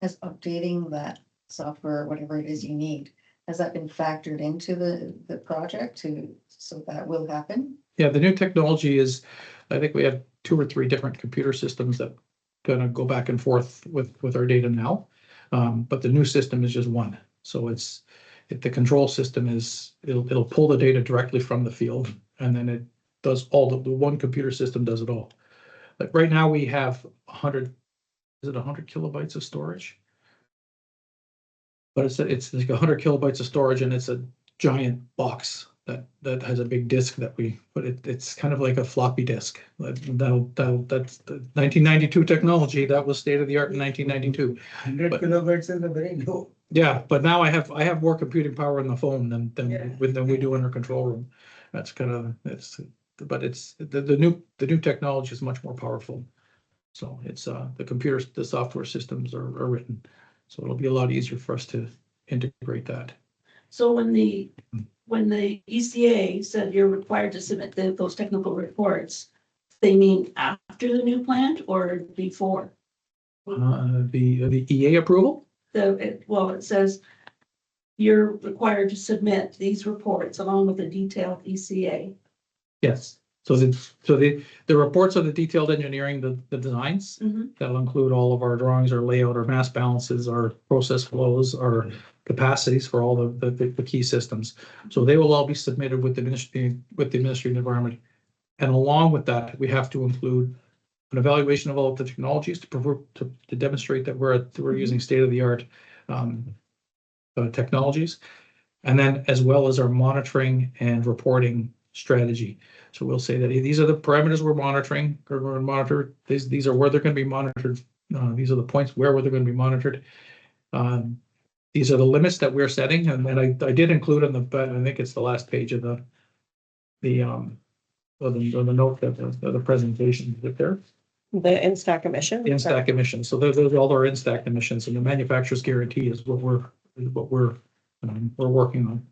As updating that software, whatever it is you need, has that been factored into the project so that will happen? Yeah, the new technology is, I think we have 2 or 3 different computer systems that gonna go back and forth with our data now. But the new system is just one. So the control system it'll pull the data directly from the field, and then it does all the one computer system does it all. Like right now we have 100 kilobytes of storage? But it's like 100 kilobytes of storage, and it's a giant box that has a big disk it's kind of like a floppy disk. That's the 1992 technology. That was state of the art in 1992. 100 kilobytes is a very low. Yeah, but now I have more computing power in the phone than we do in our control room. That's kind of the new technology is much more powerful. So it's the software systems are written, so it'll be a lot easier for us to integrate that. So when the ECA said you're required to submit those technical reports, They mean after the new plant or before? The EA approval? It says you're required to submit these reports along with a detailed ECA. Yes. So the reports are the detailed engineering, the designs. Mhm. That'll include all of our drawings, our layout, our mass balances, our process flows, our capacities for all the key systems. So they will all be submitted with the Ministry of Environment. And along with that, we have to include an evaluation of all of the technologies to demonstrate that we're using state-of-the-art technologies. And then as well as our monitoring and reporting strategy. So we'll say that these are the parameters we're monitoring, or we're going to monitor. These are where they're going to be monitored. These are the points where they're going to be monitored. These are the limits that we're setting, and then I did include on I think it's the last page of the note of the presentation there. The in-stack emission. In-stack emissions. So those are all our in-stack emissions, and the manufacturer's guarantee is what we're working on.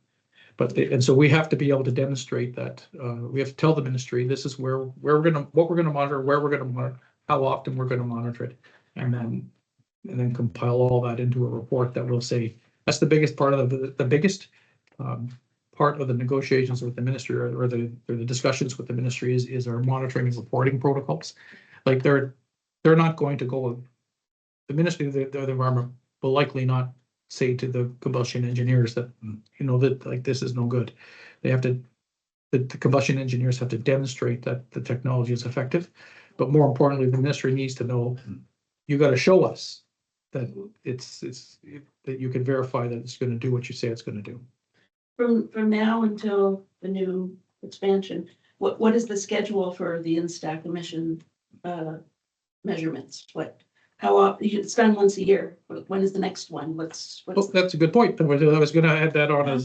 But and so we have to be able to demonstrate that. We have to tell the ministry this is what we're going to monitor, where we're going to monitor, how often we're going to monitor it, and then compile all that into a report that will say that's the biggest part of the biggest part of the negotiations with the ministry or the discussions with the ministry is our monitoring and reporting protocols. Like they're not going to go. The Ministry of the Environment will likely not say to the combustion engineers that, that like this is no good. They have to, the combustion engineers have to demonstrate that the technology is effective. But more importantly, the ministry needs to know, you got to show us that that you can verify that it's going to do what you say it's going to do. From now until the new expansion, what is the schedule for the in-stack emission measurements? How often, you spend once a year? When is the next one? What's That's a good point. I was going to add that on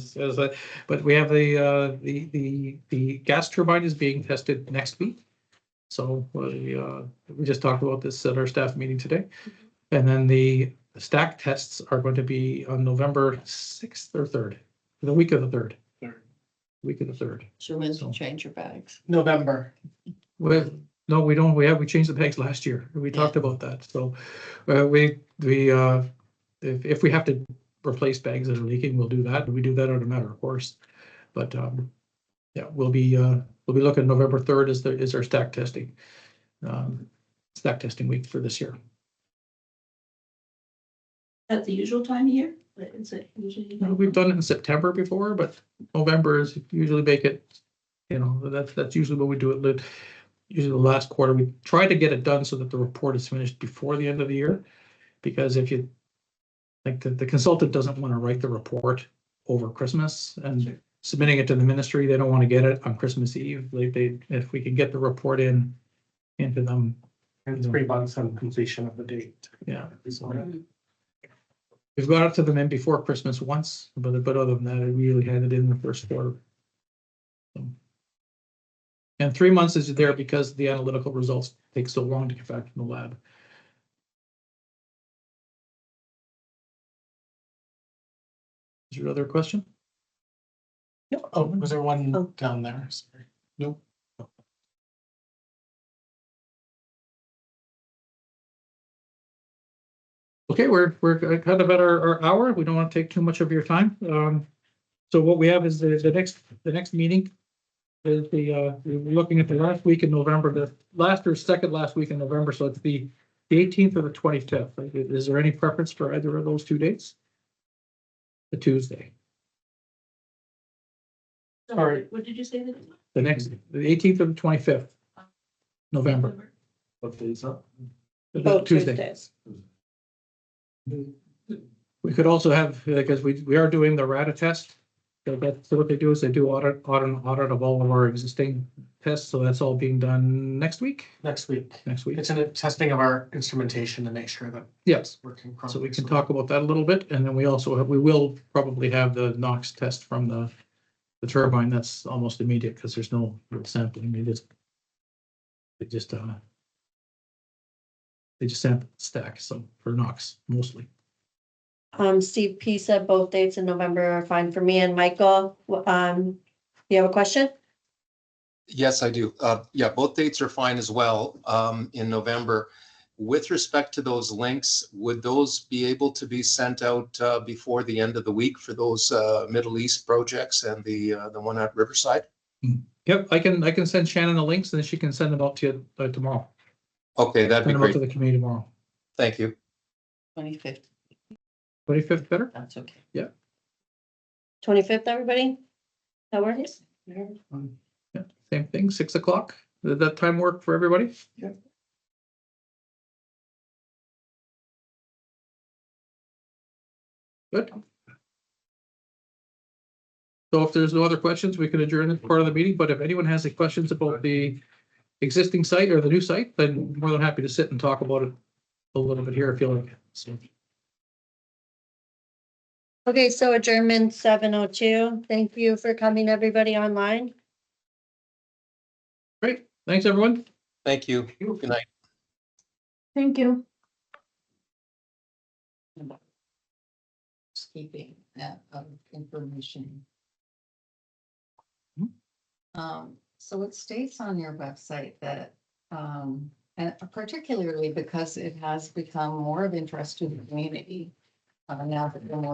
but we have the gas turbine is being tested next week. So we just talked about this at our staff meeting today. And then the stack tests are going to be on November 6th or 3rd, the week of the 3rd. Week of the 3rd. So when you change your bags. November. Well, no, we don't. We changed the bags last year. We talked about that. So if we have to replace bags that are leaking, we'll do that. We do that on a matter of course. But yeah, we'll be looking November 3rd is our stack testing week for this year. at the usual time of year? Is it usually? We've done it in September before, but November is usually make it, that's usually what we do it. Usually the last quarter, we try to get it done so that the report is finished before the end of the year. Because if you, like the consultant doesn't want to write the report over Christmas and submitting it to the ministry, they don't want to get it on Christmas Eve. If we can get the report into them. And 3 months on completion of the date. Yeah. So we've got it to them in before Christmas once, but other than that, I really had it in the first quarter. So. And 3 months is there because the analytical results take so long to get back from the lab. Is there another question? Oh, was there one Oh. down there? Sorry. No. Okay, we're kind of at our hour. We don't want to take too much of your time. So what we have is the next meeting is we're looking at the last week in November, the last or second last week in November. So it's the 18th or the 25th. Is there any preference for either of those two dates? The Tuesday. Sorry. What did you say? The 18th or the 25th, November. What day is that? Both Tuesdays. We could also have, because we are doing the RADA test. So what they do is they do audit of all of our existing tests. So that's all being done next week. Next week. It's in a testing of our instrumentation to make sure that Yes. it's working So properly. we can talk about that a little bit. And then we will probably have the NOx test from the turbine. That's almost immediate because there's no sampling. They just sample stack. So for NOx mostly. Steve P said both dates in November are fine for me and Michael. You have a question? Yes, I do. Yeah, both dates are fine as well, in November. With respect to those links, would those be able to be sent out, before the end of the week for those, Middle East projects and the one at Riverside? Yep, I can send Shannon the links and then she can send them out to you tomorrow. Okay, that'd be Send them out to great. the committee tomorrow. Thank you. 25th, 25th better? that's okay. 25th, everybody? That works? Yeah, same thing, 6 o'clock. Did that time work for everybody? Yeah. Good. So if there's no other questions, we can adjourn this part of the meeting, but if anyone has any questions about the existing site or the new site, then more than happy to sit and talk about it a little bit here if you like. So, Okay, so adjournment 7:02. Thank you for coming, everybody online. great, thanks, everyone. Thank you. Good night. Thank you. Keeping that information. So it states on your website that, and particularly because it has become more of interest to the community. Now that we're more